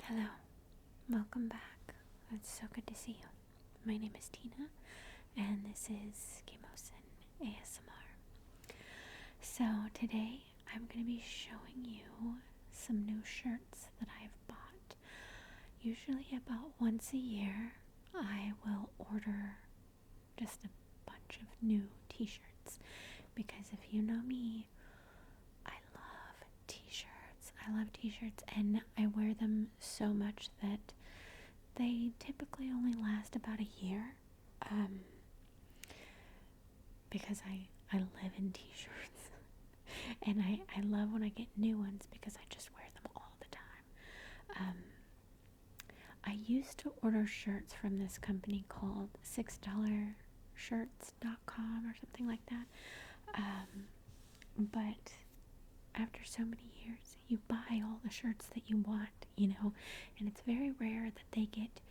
Hello, welcome back. It's so good to see you. My name is Tina, and this is Skimosin ASMR. So today I'm going to be showing you some new shirts that I've bought. Usually about once a year, I will order just a bunch of new t-shirts because if you know me, I love t-shirts and I wear them so much that they typically only last about a year because I live in t-shirts and I love when I get new ones because I just wear them all the time. I used to order shirts from this company called $6shirts.com or something like that, but after so many years, you buy all the shirts that you want, and it's very rare that they get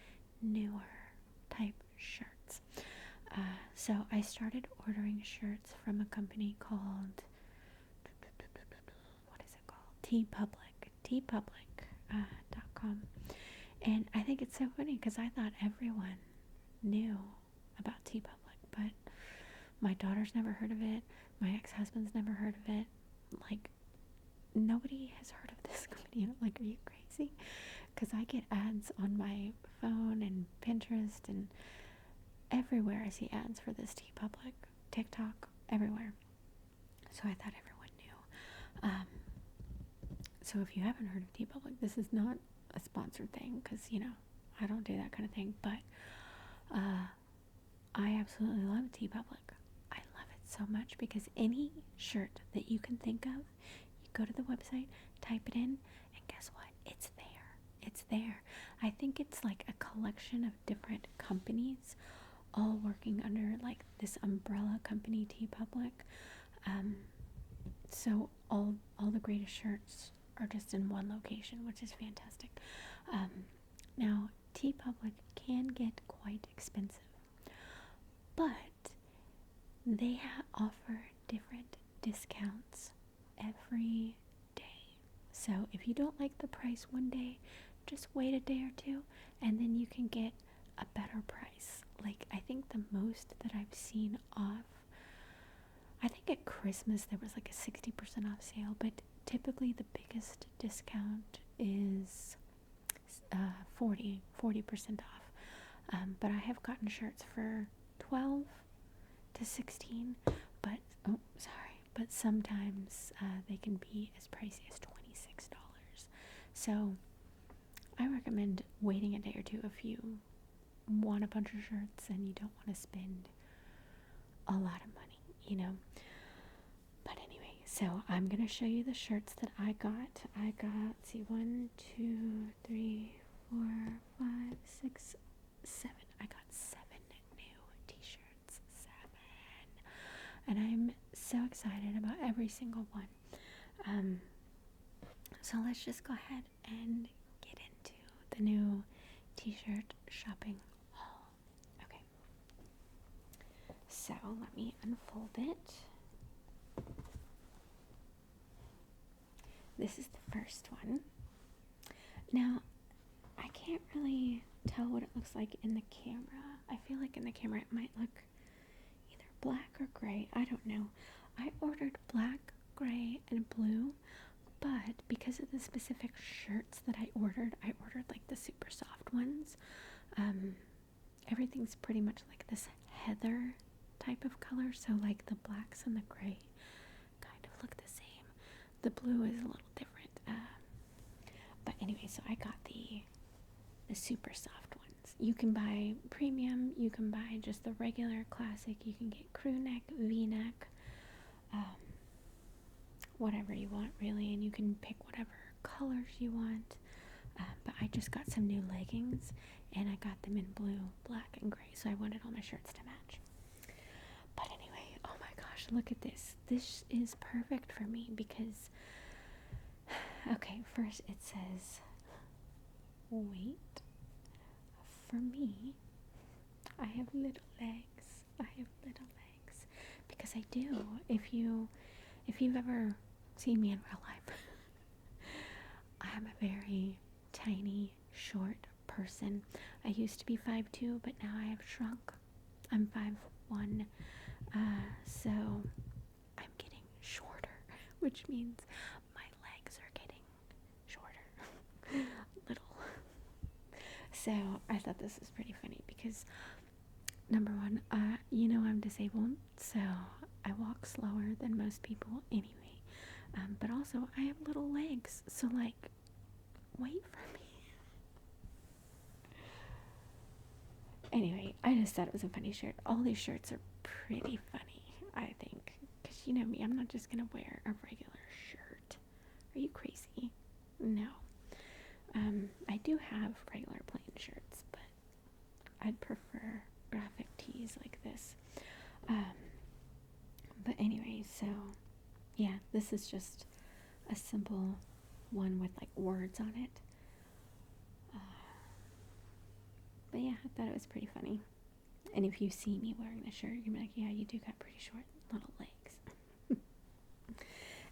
newer type shirts. So I started ordering shirts from a company called, what is it called? tpublic.com. And I think it's so funny because I thought everyone knew about TeePublic, but my daughter's never heard of it. My ex-husband's never heard of it. Like, nobody has heard of this company. Like, are you crazy? Because I get ads on my phone and Pinterest and everywhere. I see ads for this TeePublic, TikTok, everywhere. So I thought everyone knew. So if you haven't heard of TeePublic, this is not a sponsored thing because I don't do that kind of thing. But I absolutely love TeePublic. I love it so much because any shirt that you can think of, you go to the website, type it in, and guess what? It's there. It's there. I think it's like a collection of different companies all working under like this umbrella company, TeePublic. So all the greatest shirts are just in one location, which is fantastic. Now, TeePublic can get quite expensive, but they offer different discounts every day. So if you don't like the price one day, just wait a day or two and then you can get a better price. Like, I think the most that I've seen off, I think at Christmas there was like a 60% off sale, but typically the biggest discount is 40% off. But I have gotten shirts for 12 to 16, but sometimes they can be as pricey as $26. So I recommend waiting a day or two if you want a bunch of shirts and you don't want to spend a lot of money. But anyway, so I'm gonna show you the shirts that I got. Let's see, 1, 2, 3, 4, 5, 6, 7. I got 7 new t-shirts. 7. And I'm so excited about every single one. So let's just go ahead and get into the new t-shirt shopping haul. Okay. So let me unfold it. This is the first one. Now, I can't really tell what it looks like in the camera. I feel like in the camera it might look either black or gray. I don't know. I ordered black, gray, and blue, but because of the specific shirts that I ordered like the super soft ones. Everything's pretty much like this heather type of color, so like the blacks and the gray kind of look the same. The blue is a little different. But anyway, so I got the super soft ones. You can buy premium, you can buy just the regular classic, you can get crew neck, v-neck, whatever you want really, and you can pick whatever colors you want. But I just got some new leggings and I got them in blue, black, and gray, so I wanted all my shirts to match. But anyway, oh my gosh, look at this. This is perfect for me because, okay, first it says, wait, for me, I have little legs. Because I do. If you've ever seen me in real life, I am a very tiny, short person. I used to be 5'2", but now I have shrunk. I'm 5'1", so I'm getting shorter, which means my legs are getting shorter. Little. So I thought this was pretty funny because, number one, I'm disabled, so I walk slower than most people anyway. But also, I have little legs, so, like, wait for me. Anyway, I just thought it was a funny shirt. All these shirts are pretty funny, I think. Because you know me, I'm not just going to wear a regular shirt. Are you crazy? No. I do have regular plain shirts, but I'd prefer graphic tees like this. But anyway, so, yeah, this is just a simple one with, like, words on it. But yeah, I thought it was pretty funny. And if you see me wearing the shirt, you're like, yeah, you do got pretty short little legs.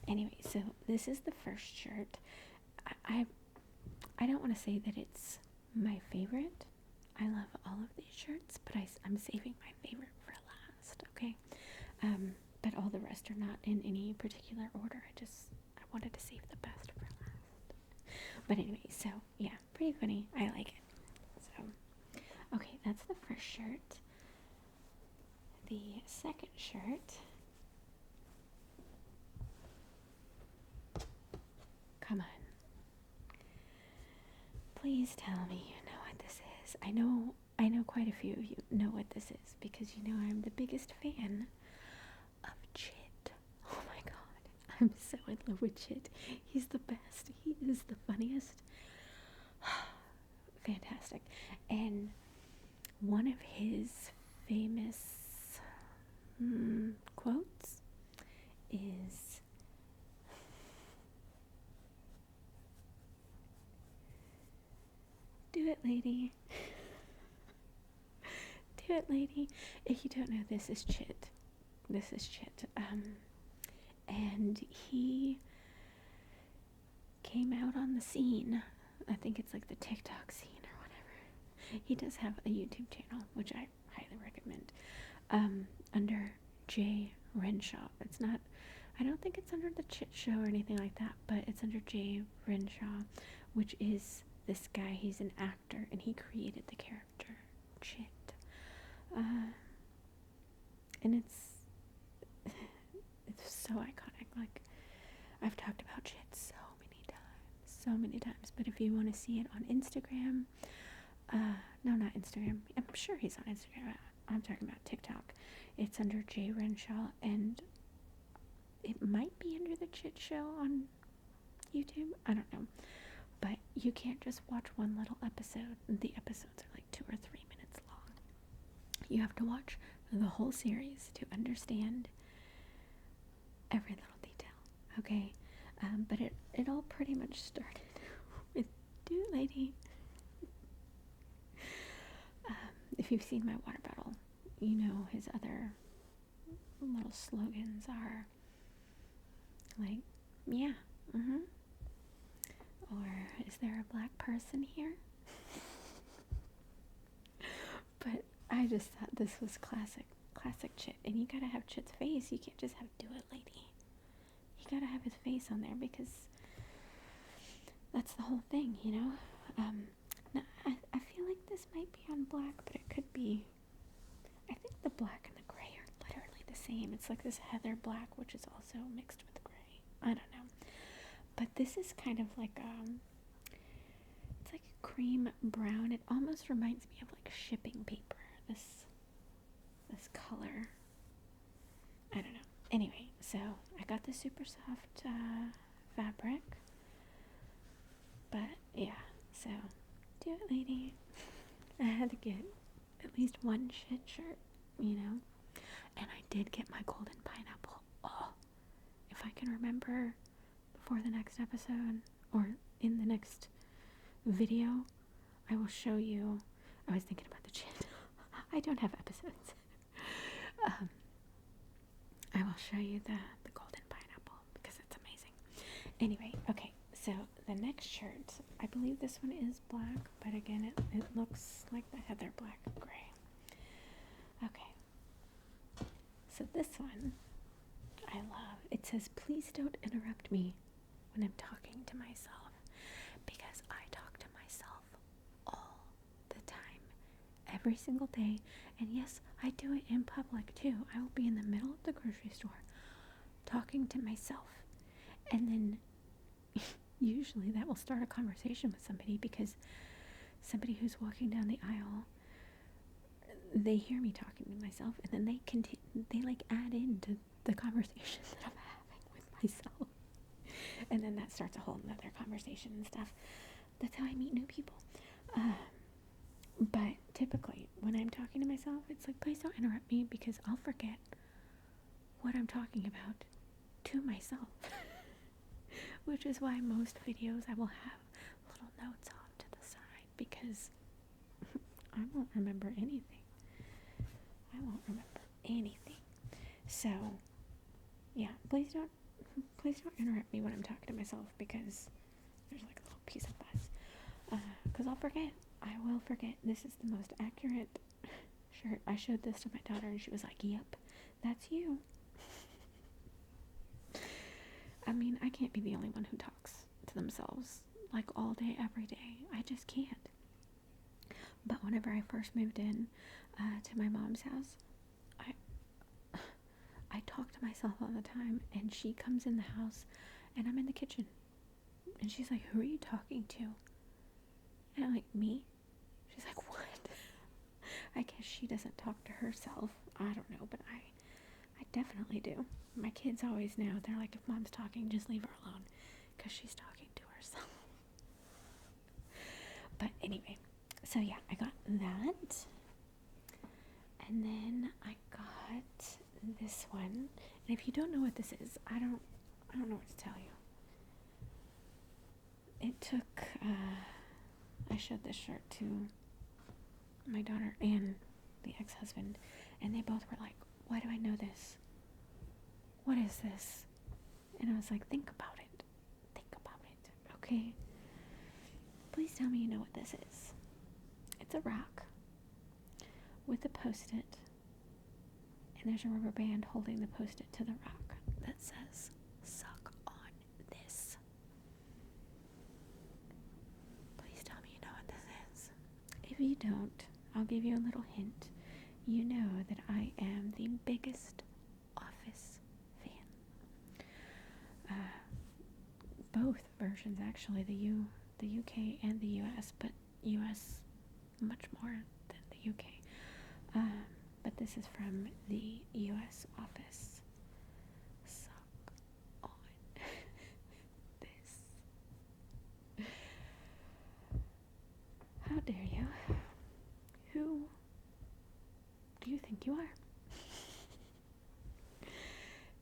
Anyway, so this is the first shirt. I don't want to say that it's my favorite. I love all of these shirts, but I'm saving my favorite for last, okay? But all the rest are not in any particular order. I wanted to save the best for last. But anyway, so yeah, pretty funny. I like it. So, okay, that's the first shirt. The second shirt. Come on. Please tell me you know what this is. I know quite a few of you know what this is because you know I'm the biggest fan of Chit. Oh my god. I'm so in love with Chit. He's the best. He is the funniest. Fantastic. And one of his famous quotes is, "Do it, lady. Do it, lady." If you don't know, this is Chit. This is Chit. And he came out on the scene. I think it's like the TikTok scene or whatever. He does have a YouTube channel, which I highly recommend, under Jay Renshaw. It's not, I don't think it's under the Chit Show or anything like that, but it's under Jay Renshaw, which is this guy. He's an actor, and he created the character Chit. And it's so iconic. Like, I've talked about Chit so many times, but if you want to see it on Instagram, no, not Instagram, I'm sure he's on Instagram, I'm talking about TikTok, it's under Jay Renshaw, and it might be under the Chit Show on YouTube, I don't know, but you can't just watch one little episode. The episodes are like 2 or 3 minutes long. You have to watch the whole series to understand every little detail, okay? But it all pretty much started with "Do it, lady." If you've seen my water bottle, you know his other little slogans are like, "Yeah, or "Is there a black person here?" But I just thought this was classic Chit, and you gotta have Chit's face. You can't just have "Do it, lady." You gotta have his face on there because that's the whole thing, you know? Now, I feel like this might be on black, but it could be, I think the black and the gray are literally the same. It's like this heather black, which is also mixed with gray. I don't know. But this is kind of like, it's like a cream brown. It almost reminds me of like shipping paper, this color. I don't know. Anyway, so I got the super soft fabric, but yeah, so do it, lady. I had to get at least one Chit shirt, you know, and I did get my golden pineapple. Oh, if I can remember before the next episode or in the next video, I will show you. I was thinking about the Chit. I don't have episodes. I will show you the golden pineapple because it's amazing. Anyway, okay, So the next shirt, I believe this one is black, but again, it looks like the heather black gray. Okay. So this one, I love. It says, please don't interrupt me when I'm talking to myself, because I talk to myself all the time, every single day. And yes, I do it in public too. I will be in the middle of the grocery store talking to myself, and then usually that will start a conversation with somebody, because somebody who's walking down the aisle, they hear me talking to myself, and then they like add into the conversation that I'm having with myself, and then that starts a whole nother conversation and stuff. That's how I meet new people. But typically when I'm talking to myself, it's like, please don't interrupt me, because I'll forget what I'm talking about to myself. Which is why most videos I will have little notes off to the side, because I won't remember anything. So yeah, please don't interrupt me when I'm talking to myself, because there's like a little piece of buzz. Because I'll forget. I will forget. This is the most accurate shirt. I showed this to my daughter and she was like, yep, that's you. I mean, I can't be the only one who talks to themselves like all day, every day. I just can't. But whenever I first moved in to my mom's house, I talk to myself all the time, and she comes in the house and I'm in the kitchen and she's like, who are you talking to? And I'm like, me? She's like, what? I guess she doesn't talk to herself. I don't know, but I definitely do. My kids always know. They're like, if mom's talking, just leave her alone, because she's talking to herself. But anyway, so yeah, I got that. And then I got this one. And if you don't know what this is, I don't know what to tell you. It took, I showed this shirt to my daughter and the ex-husband, and they both were like, why do I know this? What is this? And I was like, think about it, okay? Please tell me you know what this is. It's a rock with a post-it, and there's a rubber band holding the post-it to the rock that says, suck on this. Please tell me you know what this is. If you don't, I'll give you a little hint. You know that I am the biggest Office fan. Both versions, actually, the UK and the US, but US much more than the UK. But this is from the US Office. Suck on this. How dare you? Who do you think you are?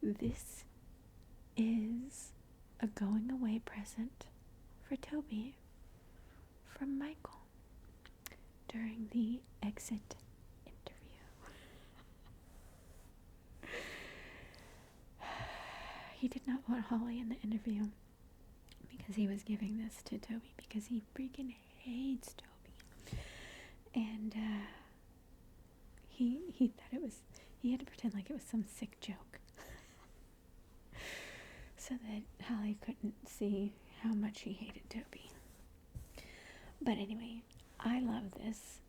This is a going away present for Toby from Michael during the exit interview. He did not want Holly in the interview because he was giving this to Toby because he freaking hates Toby. And he thought he had to pretend like it was some sick joke so that Holly couldn't see how much he hated Toby. But anyway, I love this,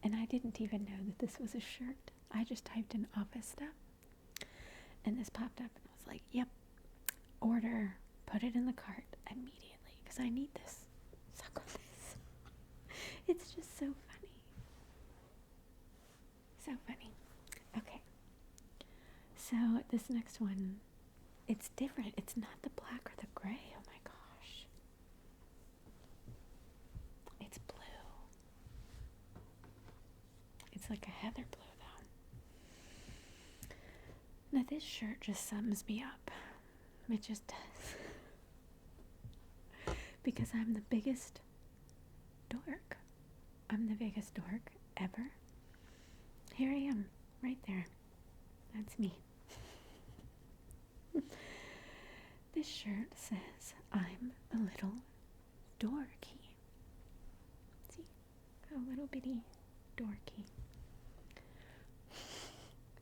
and I didn't even know that this was a shirt. I just typed in office stuff, and this popped up, and I was like, yep, order, put it in the cart immediately, because I need this. Suck on this. It's just so funny. So funny. Okay. So this next one, it's different. It's not the black or the gray. Oh my gosh. It's blue. It's like a heather blue though. Now this shirt just sums me up. It just does. Because I'm the biggest dork. I'm the biggest dork ever. Here I am, right there. That's me. This shirt says, I'm a little funny. Dorky.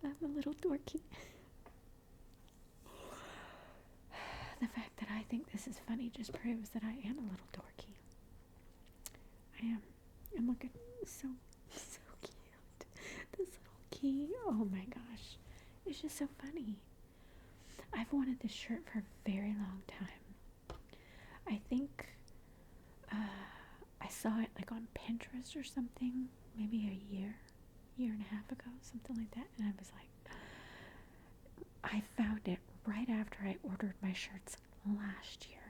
I'm a little dorky. The fact that I think this is funny just proves that I am a little dorky. I am. And look at so cute. This little key. Oh my gosh. It's just so funny. I've wanted this shirt for a very long time. I think I saw it like on Pinterest or something, maybe a year and a half ago, something like that, and I was like, I found it right after I ordered my shirts last year,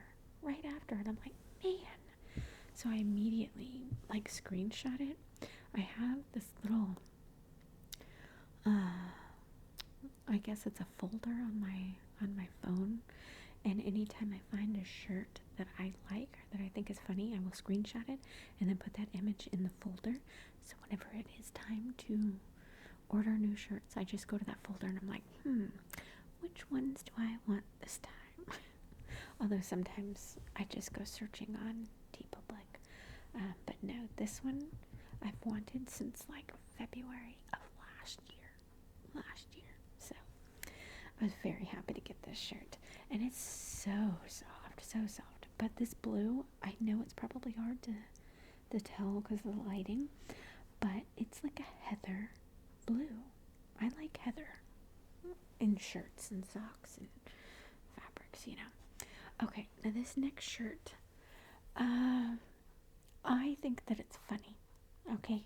right after, and I'm like, man. So I immediately like screenshot it. I have this little I guess it's a folder on my phone, and anytime I find a shirt that I like or that I think is funny, I will screenshot it and then put that image in the folder. So whenever it is time to order new shirts, I just go to that folder and I'm like, which ones do I want this time? Although sometimes I just go searching on TeePublic. But no, this one I've wanted since like February of last year. So I was very happy to get this shirt. And it's so soft. But this blue, I know it's probably hard to tell because of the lighting, but it's like a heather blue. I like heather in shirts and socks and fabrics, you know. Okay, now this next shirt, I think that it's funny, okay?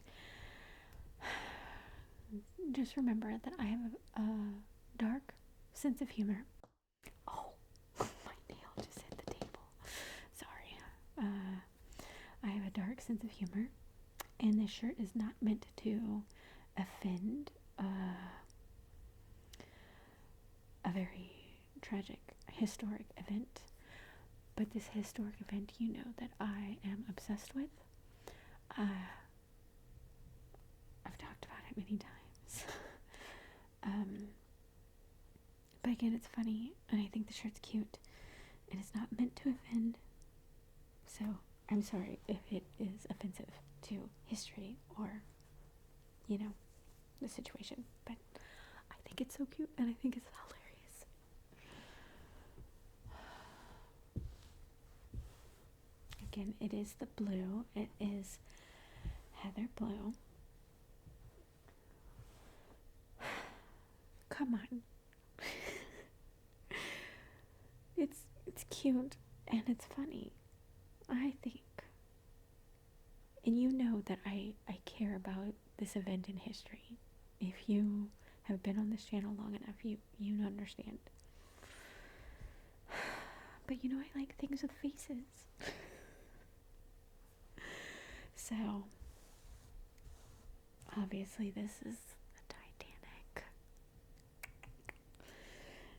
Just remember that I have a dark sense of humor. Oh, my nail just hit the table. Sorry. I have a dark sense of humor, and this shirt is not meant to offend a very tragic, historic event. But this historic event, you know, that I am obsessed with. I've talked about it many times. But again, it's funny, and I think the shirt's cute, and it's not meant to offend. So I'm sorry if it is offensive to history or, you know, the situation. But I think it's so cute, and I think it's hilarious. Again, it is the blue. It is heather blue. Come on. It's cute and it's funny, I think. And you know that I care about this event in history. If you have been on this channel long enough, you understand. But you know, I like things with faces. So, obviously this is the Titanic.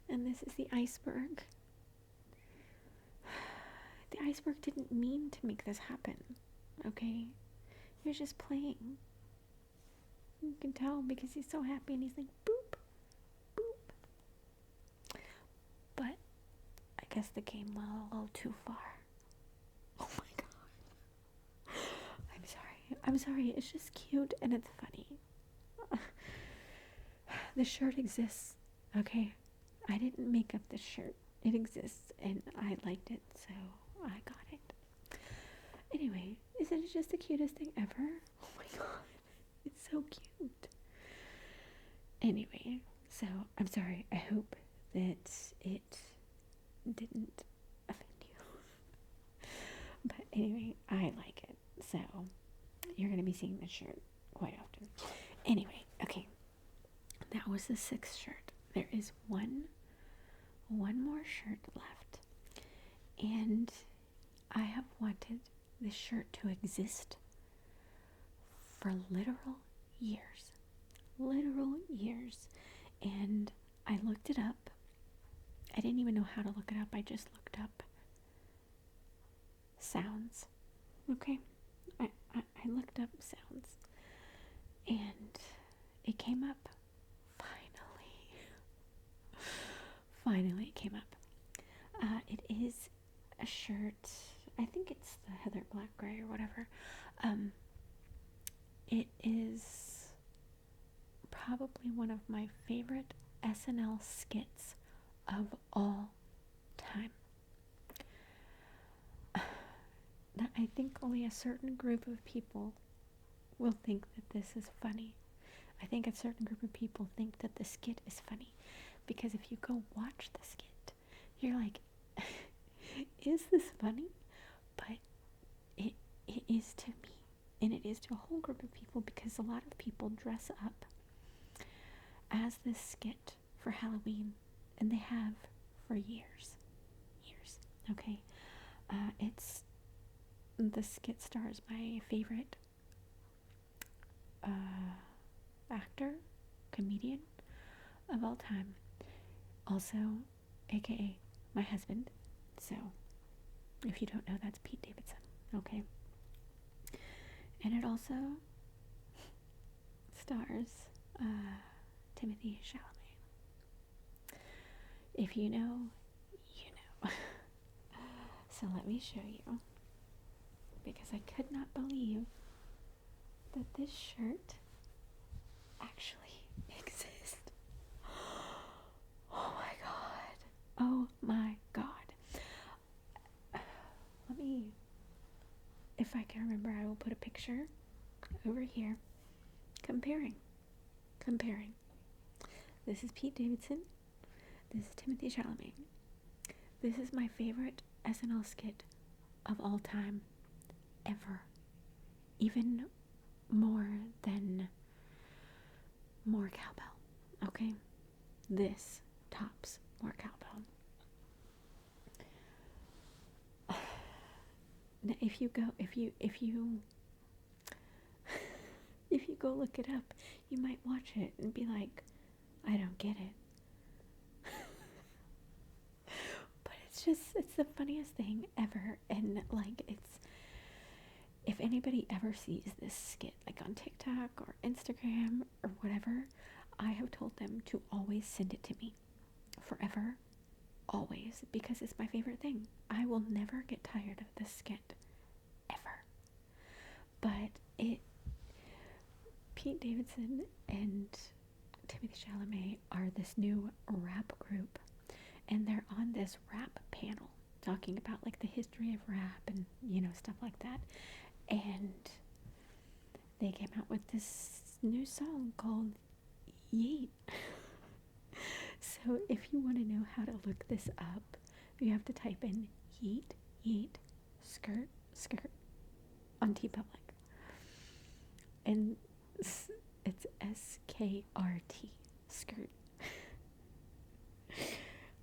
And this is the iceberg. The iceberg didn't mean to make this happen, okay? He was just playing. You can tell because he's so happy and he's like, boop, boop. But I guess the game went a little too far. Oh my god. I'm sorry. It's just cute and it's funny. The shirt exists, okay? I didn't make up this shirt. It exists and I liked it, so I got it. Anyway, isn't it just the cutest thing ever? Oh my god. It's so cute. Anyway, so I'm sorry. I hope that it didn't offend you. But anyway, I like it. So you're going to be seeing this shirt quite often. Anyway, okay. That was the 6th shirt. There is one more shirt left. And I have wanted this shirt to exist for literal years. And I looked it up. I didn't even know how to look it up. I just looked up sounds. Okay? I looked up sounds. And it came up. Finally it came up. It is a shirt. I think it's the heather black gray or whatever. it is probably one of my favorite SNL skits of all time. I think only a certain group of people will think that this is funny. I think a certain group of people think that the skit is funny, because if you go watch the skit, you're like, is this funny? But it is to me, and it is to a whole group of people, because a lot of people dress up as this skit for Halloween, and they have for years. Okay, it's the skit stars my favorite actor, comedian of all time, also aka my husband. So if you don't know, that's Pete Davidson. Okay, and it also stars Timothy Chalamet. If you know, you know. So let me show you, because I could not believe that this shirt actually exists. Oh my god. Oh my god. Let me, if I can remember, I will put a picture over here comparing. This is Pete Davidson. This is Timothy Chalamet. This is my favorite SNL skit of all time, ever. Even more than More Cowbell. Okay? This tops More Cowbell. Now, if you go look it up, you might watch it and be like, I don't get it. But it's the funniest thing ever. And like, if anybody ever sees this skit, like on TikTok or Instagram or whatever, I have told them to always send it to me. Forever. Always. Because it's my favorite thing. I will never get tired of this skit. Ever. But Pete Davidson and Timothy Chalamet are this new rap group, and they're on this rap panel talking about like the history of rap and, you know, stuff like that. And they came out with this new song called Yeet. So if you want to know how to look this up, you have to type in yeet, skirt on TeePublic. And it's SKRT, skirt.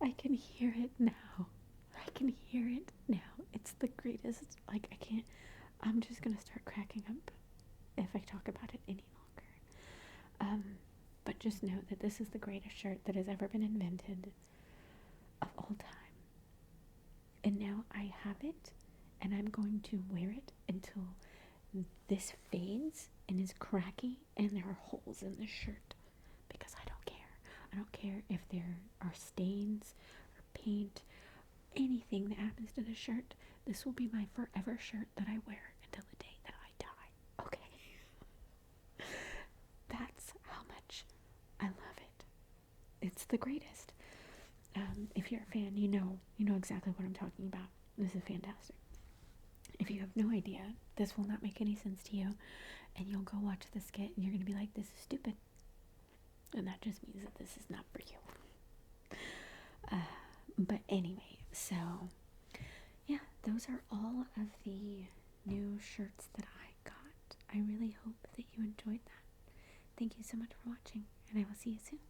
I can hear it now. It's the greatest. Like, I'm just gonna start cracking up if I talk about it any longer. But just know that this is the greatest shirt that has ever been invented of all time. And now I have it, and I'm going to wear it until this fades and is cracky and there are holes in the shirt, because I don't care. I don't care if there are stains or paint, anything that happens to the shirt. This will be my forever shirt that I wear until the day that I die. Okay? That's how much I love it. It's the greatest. If you're a fan, you know exactly what I'm talking about. This is fantastic. If you have no idea, this will not make any sense to you, and you'll go watch the skit and you're going to be like, this is stupid. And that just means that this is not for you. But anyway, so yeah, those are all of the new shirts that I got. I really hope that you enjoyed that. Thank you so much for watching, and I will see you soon.